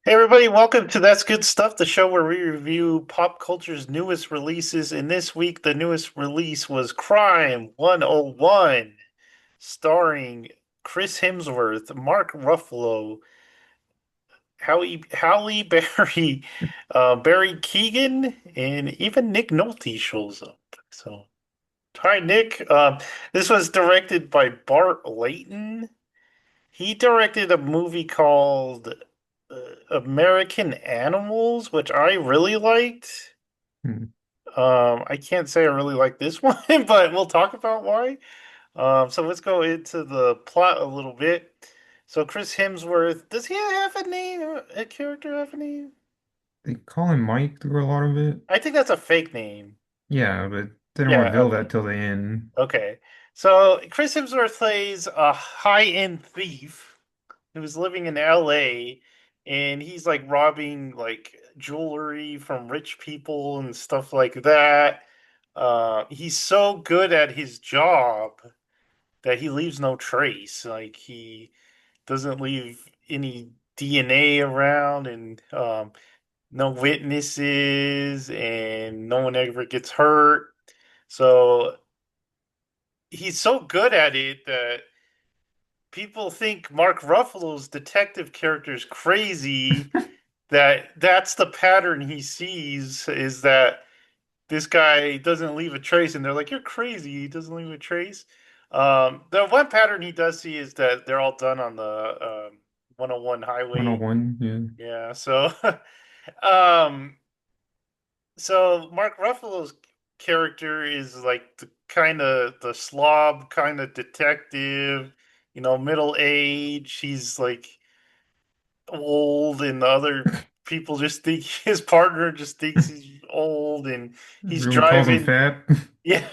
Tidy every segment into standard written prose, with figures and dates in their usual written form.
Hey everybody, welcome to That's Good Stuff, the show where we review pop culture's newest releases. And this week, the newest release was Crime 101, starring Chris Hemsworth, Mark Ruffalo, Halle Berry, Barry Keegan, and even Nick Nolte shows up. So, hi Nick. This was directed by Bart Layton. He directed a movie called American Animals, which I really liked. Hmm. I can't say I really like this one, but we'll talk about why. So let's go into the plot a little bit. So Chris Hemsworth, does he have a name? A character have a name? They call him Mike through a lot of it. I think that's a fake name. Yeah, but they don't Yeah, reveal okay. that till the end. Okay. So Chris Hemsworth plays a high-end thief who's living in LA, and he's like robbing like jewelry from rich people and stuff like that. He's so good at his job that he leaves no trace. Like he doesn't leave any DNA around, and no witnesses, and no one ever gets hurt. So he's so good at it that people think Mark Ruffalo's detective character is crazy. That's the pattern he sees, is that this guy doesn't leave a trace, and they're like, "You're crazy. He doesn't leave a trace." The one pattern he does see is that they're all done on the 101 highway. 101, yeah. Yeah, so um, so Mark Ruffalo's character is like the kind of the slob kind of detective, middle age. He's like old, and the other people just think his partner just thinks he's old, and he's Everyone calls him driving. fat. Yeah,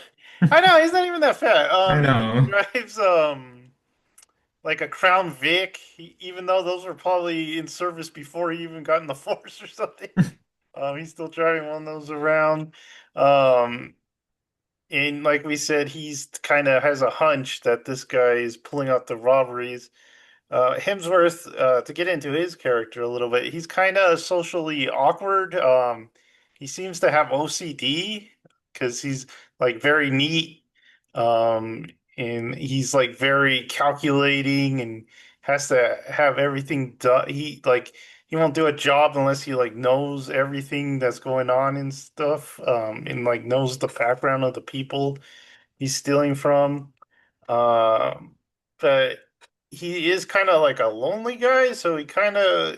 I know he's not even that fat. I He know. drives like a Crown Vic, even though those were probably in service before he even got in the force or something. He's still driving one of those around. Um, and like we said, he's kind of has a hunch that this guy is pulling out the robberies. Hemsworth, to get into his character a little bit, he's kind of socially awkward. He seems to have OCD because he's like very neat, um, and he's like very calculating and has to have everything done. He won't do a job unless he like knows everything that's going on and stuff, and like knows the background of the people he's stealing from. Um, but he is kind of like a lonely guy, so he kind of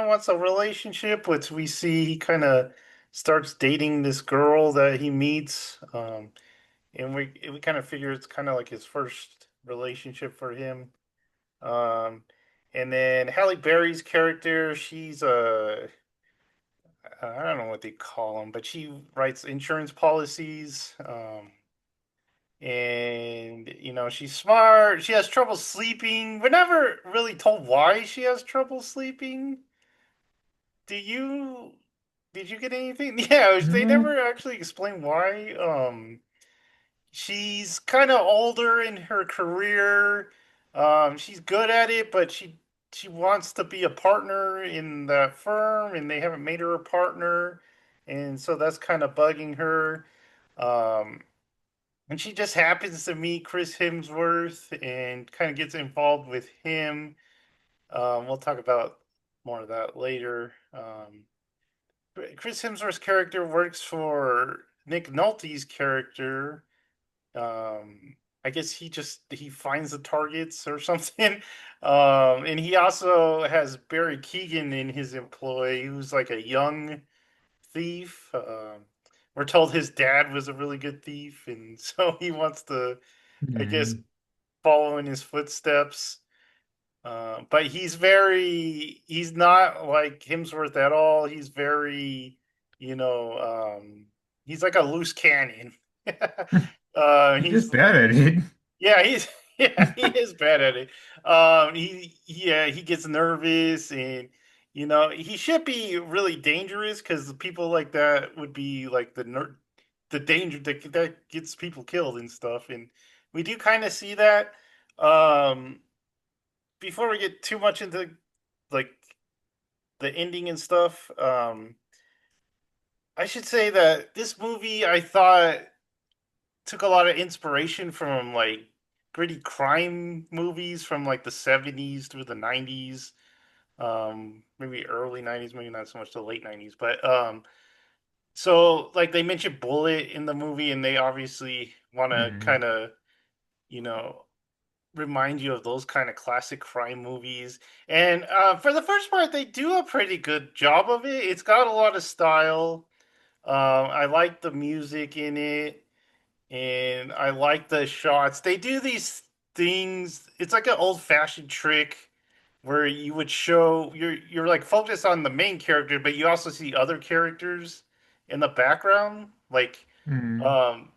wants a relationship, which we see he kind of starts dating this girl that he meets, and we kind of figure it's kind of like his first relationship for him. Um, and then Halle Berry's character, she's a I don't know what they call them, but she writes insurance policies. And she's smart. She has trouble sleeping. We're never really told why she has trouble sleeping. Do you did you get anything? Yeah, they No. never actually explain why. She's kind of older in her career. She's good at it, but she wants to be a partner in that firm, and they haven't made her a partner, and so that's kind of bugging her. Um, and she just happens to meet Chris Hemsworth and kind of gets involved with him. We'll talk about more of that later. Chris Hemsworth's character works for Nick Nolte's character. I guess he finds the targets or something. And he also has Barry Keegan in his employ, who's like a young thief. We're told his dad was a really good thief, and so he wants to, I guess, Mm. follow in his footsteps. But he's not like Hemsworth at all. He's very, you know, he's like a loose cannon. He's He's just bad at it. Yeah, he's yeah, he is bad at it. Yeah, he gets nervous, and he should be really dangerous because people like that would be like the danger that gets people killed and stuff. And we do kind of see that. Um, Before we get too much into like the ending and stuff. I should say that this movie I thought took a lot of inspiration from like gritty crime movies from like the 70s through the 90s, maybe early 90s, maybe not so much the late 90s, but so like they mentioned Bullet in the movie, and they obviously want to Mm, kind of, you know, remind you of those kind of classic crime movies. And for the first part, they do a pretty good job of it. It's got a lot of style. I like the music in it, and I like the shots. They do these things. It's like an old fashioned trick where you would show you're like focused on the main character, but you also see other characters in the background. Like, mm. um,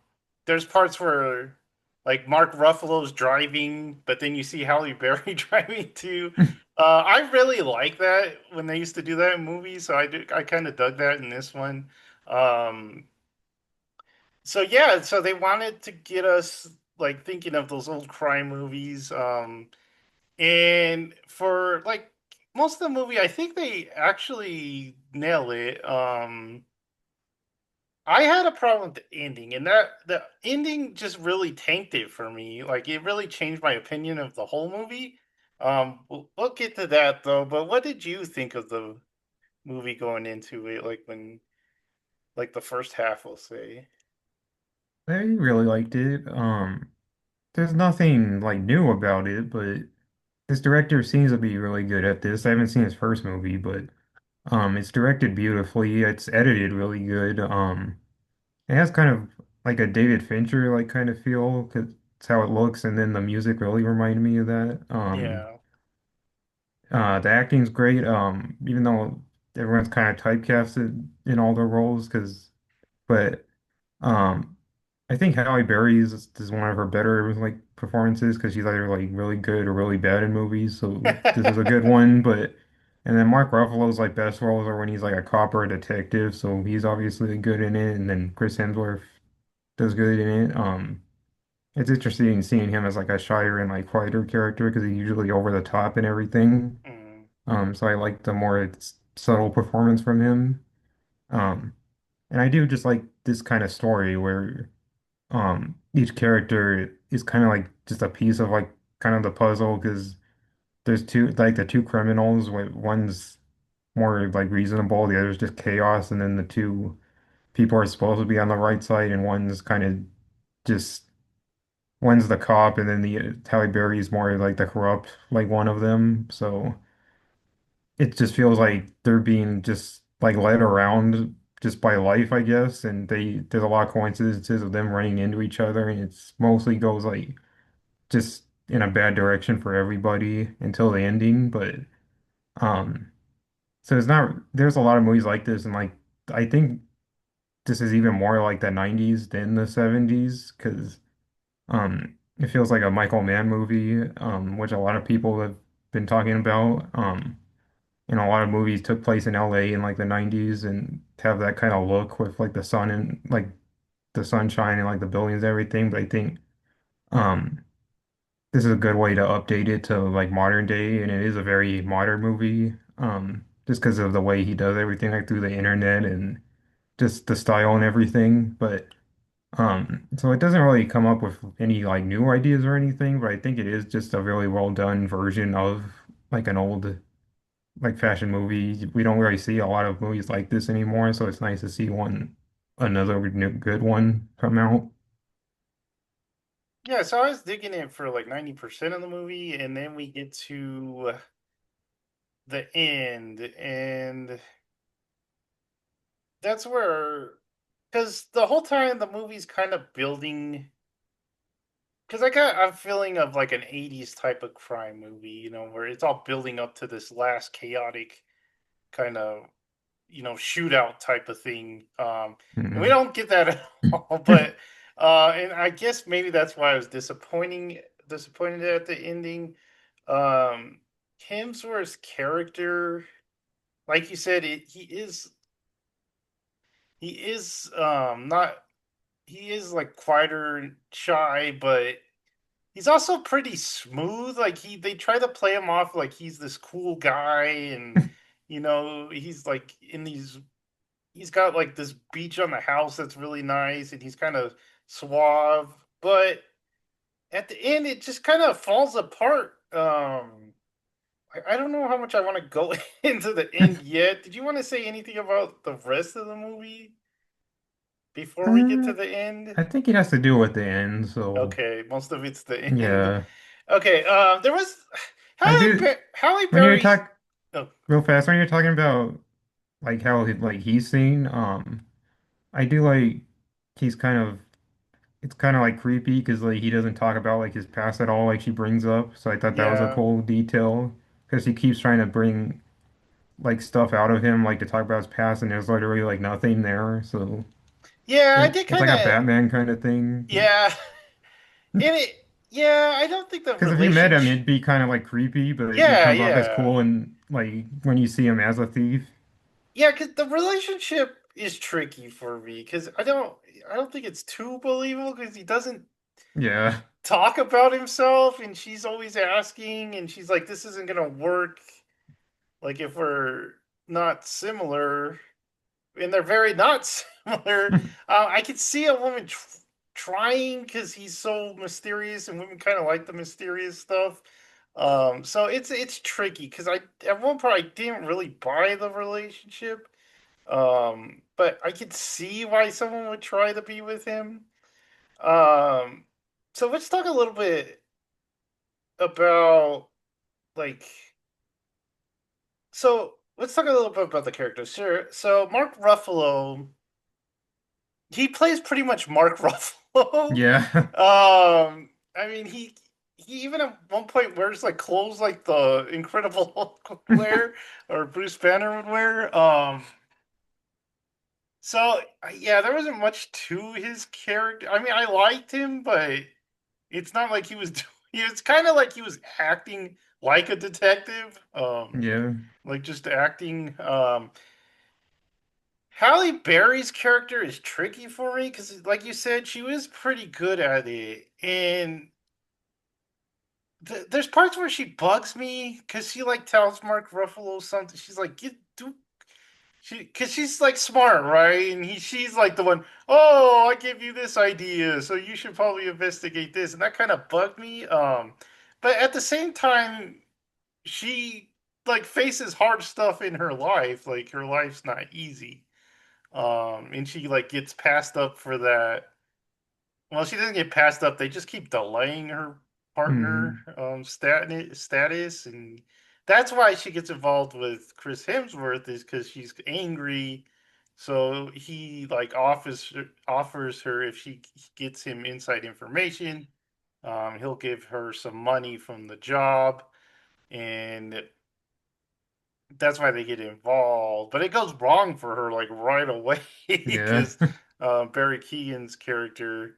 there's parts where like Mark Ruffalo's driving, but then you see Halle Berry driving too. I really like that when they used to do that in movies, so I kind of dug that in this one. Um, so yeah, so they wanted to get us like thinking of those old crime movies. And for like most of the movie, I think they actually nail it. I had a problem with the ending, and that the ending just really tanked it for me. Like it really changed my opinion of the whole movie. We'll get to that though. But what did you think of the movie going into it? Like when, like the first half, we'll say. I really liked it. There's nothing like new about it, but this director seems to be really good at this. I haven't seen his first movie, but it's directed beautifully. It's edited really good. It has kind of like a David Fincher like kind of feel because it's how it looks, and then the music really reminded me of that. Yeah. The acting's great. Even though everyone's kind of typecasted in all their roles, but um, I think Halle Berry is one of her better like performances because she's either like really good or really bad in movies. So this is a good one. But and then Mark Ruffalo's like best roles are when he's like a cop or a detective, so he's obviously good in it. And then Chris Hemsworth does good in it. It's interesting seeing him as like a shyer and like quieter character because he's usually over the top and everything. Mm, So I like the more subtle performance from him. Um, and I do just like this kind of story where each character is kind of like just a piece of like kind of the puzzle because there's two like the two criminals where one's more like reasonable, the other's just chaos, and then the two people are supposed to be on the right side, and one's kind of just one's the cop, and then the Halle Berry is more like the corrupt like one of them. So it just feels like they're being just like led around just by life, I guess. And there's a lot of coincidences of them running into each other, and it's mostly goes like just in a bad direction for everybody until the ending. But um, so it's not. There's a lot of movies like this, and like I think this is even more like the '90s than the '70s because it feels like a Michael Mann movie, which a lot of people have been talking about. And a lot of movies took place in LA in like the 90s and have that kind of look with like the sun and like the sunshine and like the buildings and everything. But I think um this is a good way to update it to like modern day, and it is a very modern movie. Just because of the way he does everything like through the internet and just the style and everything. But so it doesn't really come up with any like new ideas or anything, but I think it is just a really well done version of like an old like fashion movie. We don't really see a lot of movies like this anymore, so it's nice to see another new good one come out. yeah, so I was digging it for like 90% of the movie, and then we get to the end, and that's where, because the whole time the movie's kind of building, because I got a feeling of like an 80s type of crime movie, where it's all building up to this last chaotic kind of, shootout type of thing. And we Mhm. don't get that at all, but and I guess maybe that's why I was disappointed at the ending. Um Hemsworth's character, like you said, he is not he is like quieter and shy, but he's also pretty smooth. Like they try to play him off like he's this cool guy, and He's like in these. He's got like this beach on the house that's really nice, and he's kind of suave. But at the end, it just kind of falls apart. I don't know how much I want to go into the end yet. Did you want to say anything about the rest of the movie before we get Uh, to the end? I think it has to do with the end, so Okay, most of it's the end. yeah. Okay, there was I do Halle when you're Berry's. talk Oh, real fast when you're talking about like how like he's seen, I do like he's kind of it's kind of like creepy because like he doesn't talk about like his past at all, like she brings up. So I thought that was a yeah, cool detail because he keeps trying to bring like stuff out of him, like to talk about his past, and there's literally like nothing there. So yeah. I did it's kind like a of. Batman kind of thing. Yeah, and it. Yeah, I don't think the Because if you met him, relationship. it'd be kind of like creepy, but it Yeah, comes off as yeah, cool and like when you see him as a thief. yeah. Because the relationship is tricky for me because I don't think it's too believable because he doesn't Yeah. talk about himself, and she's always asking, and she's like, "This isn't gonna work. Like if we're not similar." And they're very not similar. I could see a woman trying because he's so mysterious, and women kind of like the mysterious stuff. So it's tricky because I at one point I didn't really buy the relationship, but I could see why someone would try to be with him. Um, so let's talk a little bit about like let's talk a little bit about the characters. Sure. So Mark Ruffalo, he plays pretty much Mark Ruffalo. Yeah. I mean, he even at one point wears like clothes like the Incredible Hulk would wear or Bruce Banner would wear. So yeah, there wasn't much to his character. I mean, I liked him, but it's not like he was. It's kind of like he was acting like a detective. Yeah. Like just acting. Halle Berry's character is tricky for me because, like you said, she was pretty good at it, and there's parts where she bugs me because she like tells Mark Ruffalo something. She's like, "Get do." Because she's like smart, right? And she's like the one. Oh, I gave you this idea, so you should probably investigate this, and that kind of bugged me. But at the same time, she like faces hard stuff in her life. Like her life's not easy. And she like gets passed up for that. Well, she doesn't get passed up. They just keep delaying her partner Mm. status, and that's why she gets involved with Chris Hemsworth is because she's angry. So he like offers her if she gets him inside information, he'll give her some money from the job, and that's why they get involved. But it goes wrong for her like right away Yeah. because Barry Keegan's character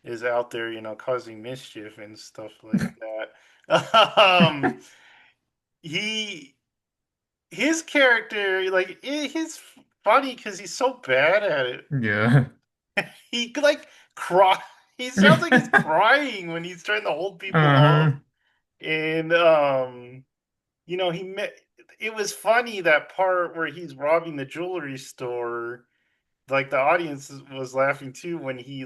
is out there, causing mischief and stuff like that. He his character like he's funny because he's so bad at it. Yeah. He like cry. He sounds like he's crying when he's trying to hold people Uh-huh. up, and he met. It was funny that part where he's robbing the jewelry store. Like the audience was laughing too when he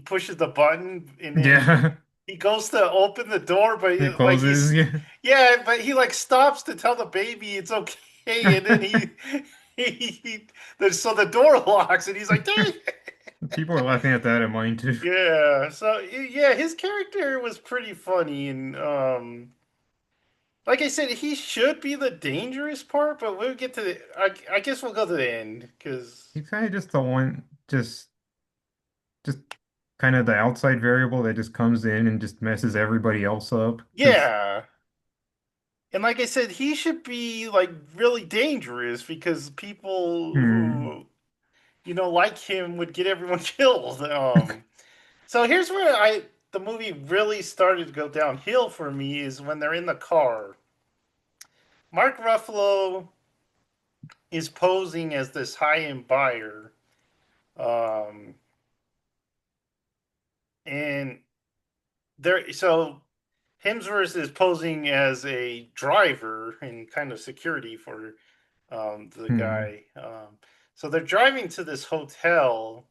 pushes the button and then Yeah. he goes to open the door, but It like closes. Yeah. but he like stops to tell the baby it's okay, and then so the door locks, and he's like, dang. People are laughing at that in mine too. Yeah, so yeah, his character was pretty funny, and like I said, he should be the dangerous part, but we'll get to I guess we'll go to the end because He's kind of just the one, just kind of the outside variable that just comes in and just messes everybody else up. Because, yeah, and like I said, he should be like really dangerous because people hmm, who like him would get everyone killed. So here's where the movie really started to go downhill for me is when they're in the car. Mark Ruffalo is posing as this high-end buyer, um, and there. So Hemsworth is posing as a driver and kind of security for the Hmm. guy. So they're driving to this hotel,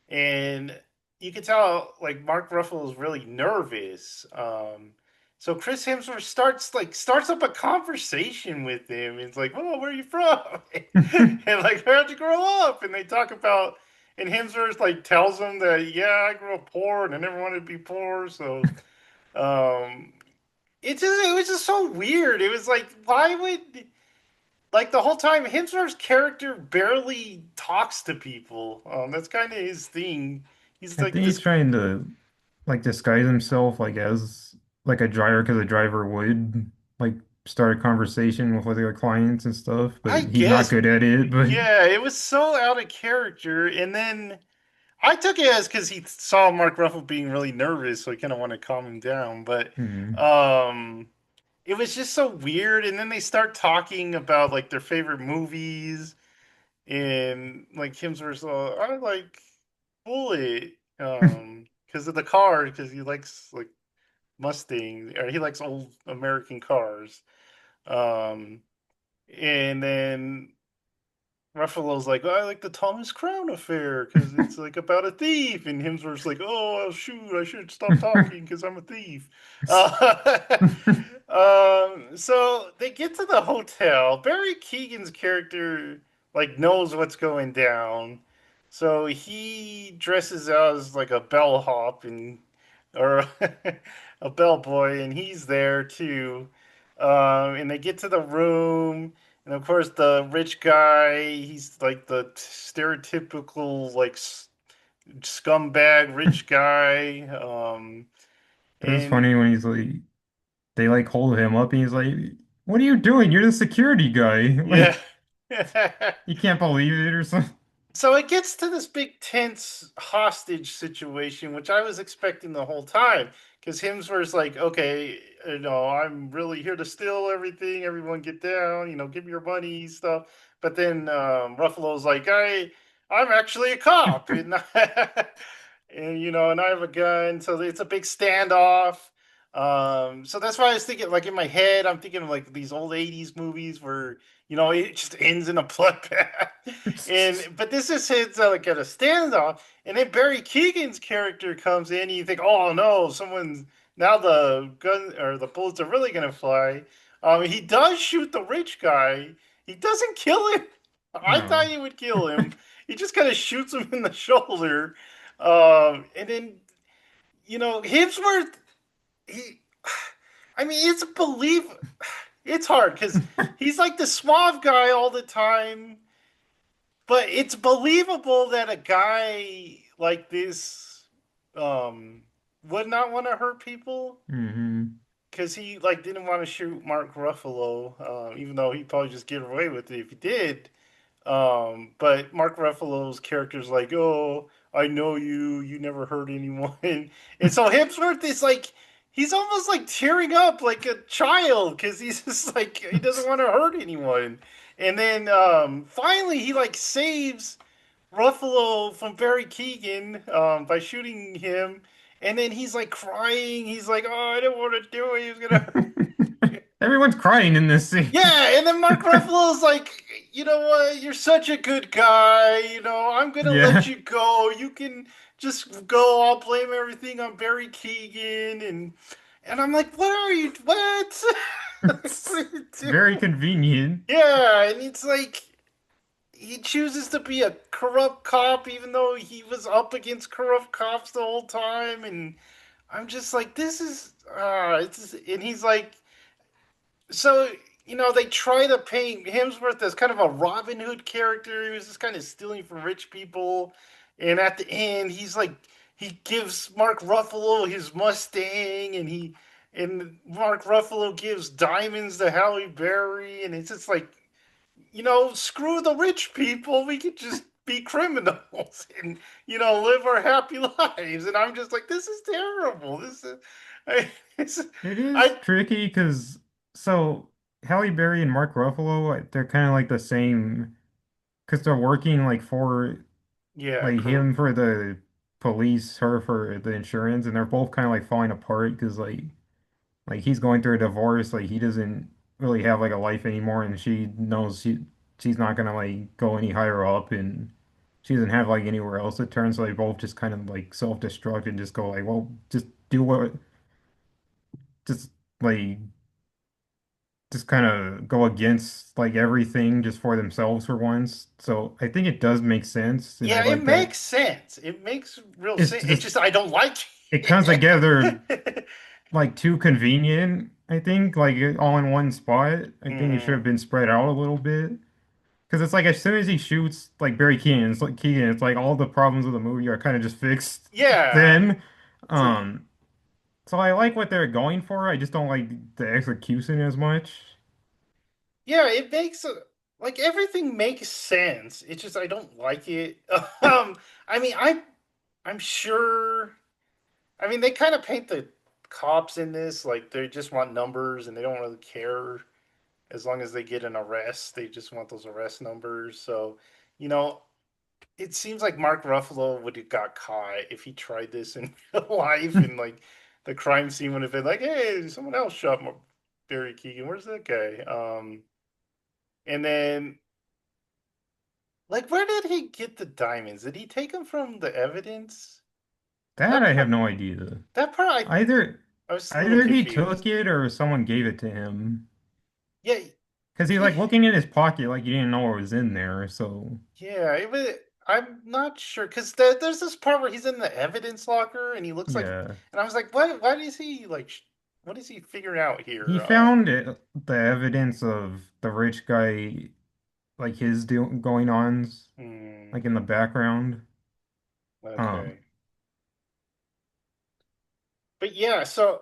and you can tell like Mark Ruffalo is really nervous. So Chris Hemsworth starts up a conversation with him. It's like, "Oh, where are you from?" and like, "Where'd you grow up?" And they talk about, and Hemsworth like tells him that, "Yeah, I grew up poor, and I never wanted to be poor." So um, it was just so weird. It was like, why would like the whole time Hemsworth's character barely talks to people. That's kind of his thing. He's I like think he's this. trying to like disguise himself like as like a driver because a driver would like start a conversation with other clients and stuff, I but he's not guess, good at it. But yeah, it was so out of character. And then I took it as because he saw Mark Ruffalo being really nervous, so he kind of wanted to calm him down. But hmm. um, it was just so weird. And then they start talking about like their favorite movies, and like Hemsworth's, I like Bullet, because of the car, because he likes like Mustang, or he likes old American cars. Um, and then Ruffalo's like, I like the Thomas Crown Affair because it's like about a thief, and Hemsworth's like, oh shoot, I should stop talking because I'm a thief. Uh, so they get to the hotel. Barry Keegan's character like knows what's going down, so he dresses out as like a bellhop and or a bellboy, and he's there too. And they get to the room, and of course, the rich guy, he's like the stereotypical like scumbag rich guy. It was And funny when he's like they like hold him up and he's like, "What are you doing? You're the security guy." yeah. Like you can't believe it or something. So it gets to this big tense hostage situation, which I was expecting the whole time. Because Hemsworth's like, okay, I'm really here to steal everything. Everyone get down, give me your money, stuff. But then Ruffalo's like, I'm actually a cop, and and I have a gun. So it's a big standoff. So that's why I was thinking, like in my head, I'm thinking of like these old '80s movies where it just ends in a bloodbath. And but this is his like at a standoff, and then Barry Keegan's character comes in, and you think, oh no, someone's now the gun or the bullets are really gonna fly. He does shoot the rich guy. He doesn't kill him. I thought No. he would kill him. He just kind of shoots him in the shoulder. And then Hemsworth, he, I mean, it's belief. It's hard because he's like the suave guy all the time, but it's believable that a guy like this would not want to hurt people hmm. because he like didn't want to shoot Mark Ruffalo, even though he'd probably just get away with it if he did. But Mark Ruffalo's character's like, oh, I know you. You never hurt anyone, and so Hemsworth is like, he's almost like tearing up like a child because he's just like he doesn't want to hurt anyone. And then finally he like saves Ruffalo from Barry Keegan by shooting him. And then he's like crying. He's like, "Oh, I don't want to do it. He's gonna." Everyone's crying in this scene. Yeah, and then Mark Ruffalo's like, "You know what? You're such a good guy. I'm gonna let Yeah. you go. You can just go. I'll blame everything on Barry Keegan." And I'm like, "What are you? What? What are you It's very doing?" convenient. Yeah, and it's like he chooses to be a corrupt cop even though he was up against corrupt cops the whole time, and I'm just like, this is and he's like, so they try to paint Hemsworth as kind of a Robin Hood character. He was just kind of stealing from rich people, and at the end he's like, he gives Mark Ruffalo his Mustang, and Mark Ruffalo gives diamonds to Halle Berry, and it's just like, screw the rich people. We could just be criminals and, live our happy lives. And I'm just like, this is terrible. This is, I, it's, It is I, tricky because so Halle Berry and Mark Ruffalo, they're kind of like the same because they're working like for yeah, like him for the police, her for the insurance, and they're both kind of like falling apart because like like he's going through a divorce, like he doesn't really have like a life anymore, and she knows she's not gonna like go any higher up, and she doesn't have like anywhere else to turn, so they both just kind of like self-destruct and just go like, well, just do what, just like just kind of go against like everything just for themselves for once. So I think it does make sense, and I Yeah, it like that. makes sense. It makes real It's sense. It's just just I don't like it comes together it. like too convenient, I think, like all in one spot. I think it should have Hmm. been spread out a little bit. Because it's like as soon as he shoots like Barry Keegan, it's like all the problems of the movie are kind of just fixed Yeah. then. It's like Um, so I like what they're going for. I just don't like the execution as much. yeah, it makes like everything makes sense. It's just I don't like it. I mean, I'm sure. I mean, they kind of paint the cops in this like they just want numbers and they don't really care as long as they get an arrest. They just want those arrest numbers. So, you know, it seems like Mark Ruffalo would have got caught if he tried this in real life, and like the crime scene would have been like, "Hey, someone else shot Barry Keegan. Where's that guy?" And then like, where did he get the diamonds? Did he take them from the evidence? That That I have part, no idea. that part, Either I was a little either he confused. took it or someone gave it to him. Yeah, Because he's he, like looking in his pocket like he didn't know what was in there. So yeah, it was. I'm not sure because there's this part where he's in the evidence locker and he looks like, yeah. and I was like, what? Why is he like? What is he figuring out He here? found the evidence of the rich guy, like his do going ons, Hmm, like in the background. Um, okay, but yeah, so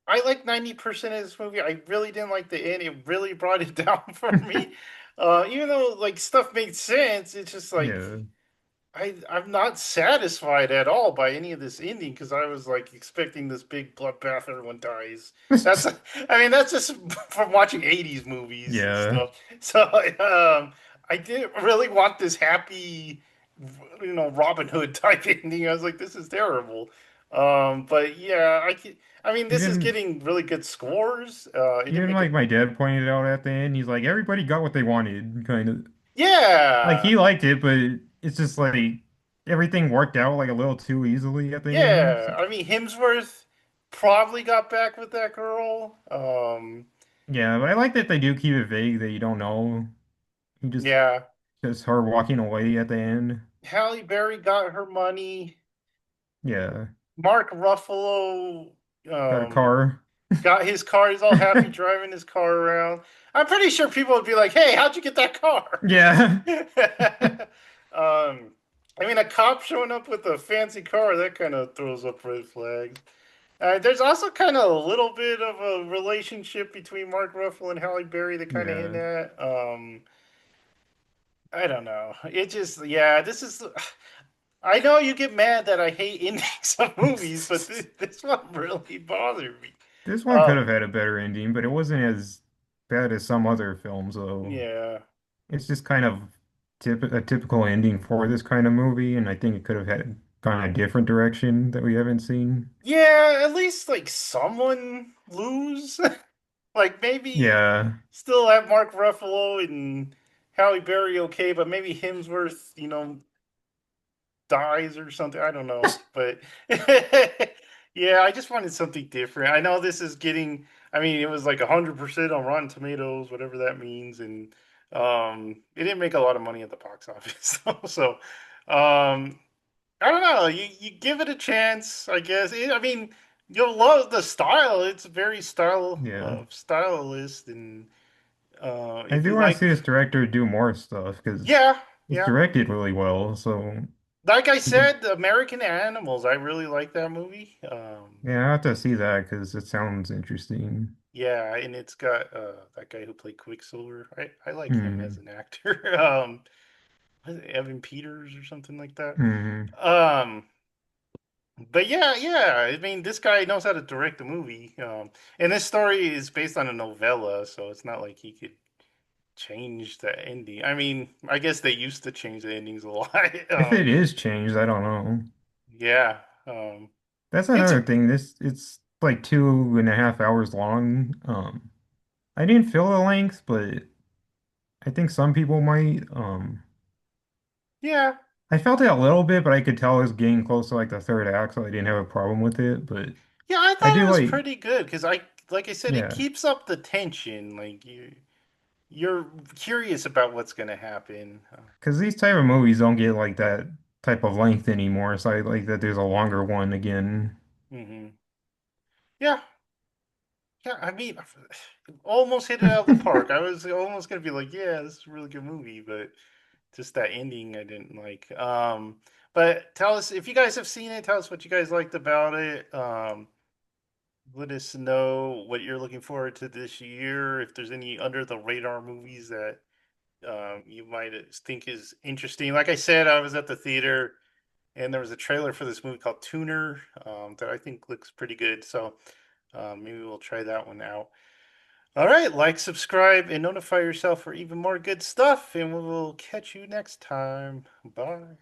I like 90% of this movie. I really didn't like the end. It really brought it down for me. Even though like stuff made sense, it's just like yeah. I'm not satisfied at all by any of this ending because I was like expecting this big bloodbath, everyone dies. That's I mean that's just from watching 80s movies and Yeah. stuff. So I didn't really want this happy, Robin Hood type ending. I was like, this is terrible. But yeah, I mean, this is Even getting really good scores. It didn't even make like it. my dad pointed out at the end, he's like, everybody got what they wanted, kind of. Like Yeah, he liked it, but it's just like everything worked out like a little too easily at the end. yeah. So, I mean, Hemsworth probably got back with that girl. yeah, but I like that they do keep it vague that you don't know. You Yeah. just her walking away at the end. Halle Berry got her money. Yeah, Mark Ruffalo got a um, car. got his car. He's all happy driving his car around. I'm pretty sure people would be like, "Hey, how'd you get that car?" Yeah. I mean, a cop showing up with a fancy car that kind of throws up red flags. There's also kind of a little bit of a relationship between Mark Ruffalo and Halle Berry that kind of hint Yeah. at. I don't know. It just, yeah, this is. I know you get mad that I hate endings of movies, but this one really bothered me. This one could Uh, have had a better ending, but it wasn't as bad as some other films, though. yeah, It's just kind of a typical ending for this kind of movie, and I think it could have had gone a different direction that we haven't seen. yeah. At least like someone lose. Like maybe Yeah. still have Mark Ruffalo and Halle Berry okay, but maybe Hemsworth, dies or something. I don't know, but yeah, I just wanted something different. I know this is getting. I mean, it was like 100% on Rotten Tomatoes, whatever that means, and it didn't make a lot of money at the box office. So, I don't know. You give it a chance, I guess. I mean, you'll love the style. It's very Yeah. stylist, and I if do you want to like, see this director do more stuff because yeah, it's yeah. directed really well. So, Like I you could, said, American Animals. I really like that movie. yeah, I have to see that because it sounds interesting. Yeah, and it's got that guy who played Quicksilver. I like him as Hmm. an actor. Was it Evan Peters or something like that. Hmm. Um, but yeah, yeah. I mean, this guy knows how to direct a movie. And this story is based on a novella, so it's not like he could change the ending. I mean, I guess they used to change the endings a lot. If it is changed, I don't know. Yeah. Um, That's it's another thing. This it's like 2.5 hours long. I didn't feel the length, but I think some people might. Yeah, I felt it a little bit, but I could tell it was getting close to like the third act, so I didn't have a problem with it. But yeah, I I thought it do was like, pretty good because like I said, it yeah, keeps up the tension. Like you're curious about what's gonna happen. because these type of movies don't get like that type of length anymore. So I like that there's a longer one again. Hmm. Yeah, yeah. I mean, almost hit it out of the park. I was almost gonna be like, yeah, this is a really good movie, but just that ending I didn't like. But tell us if you guys have seen it. Tell us what you guys liked about it. Let us know what you're looking forward to this year. If there's any under the radar movies that you might think is interesting. Like I said, I was at the theater and there was a trailer for this movie called Tuner that I think looks pretty good. So maybe we'll try that one out. All right, like, subscribe, and notify yourself for even more good stuff. And we will catch you next time. Bye.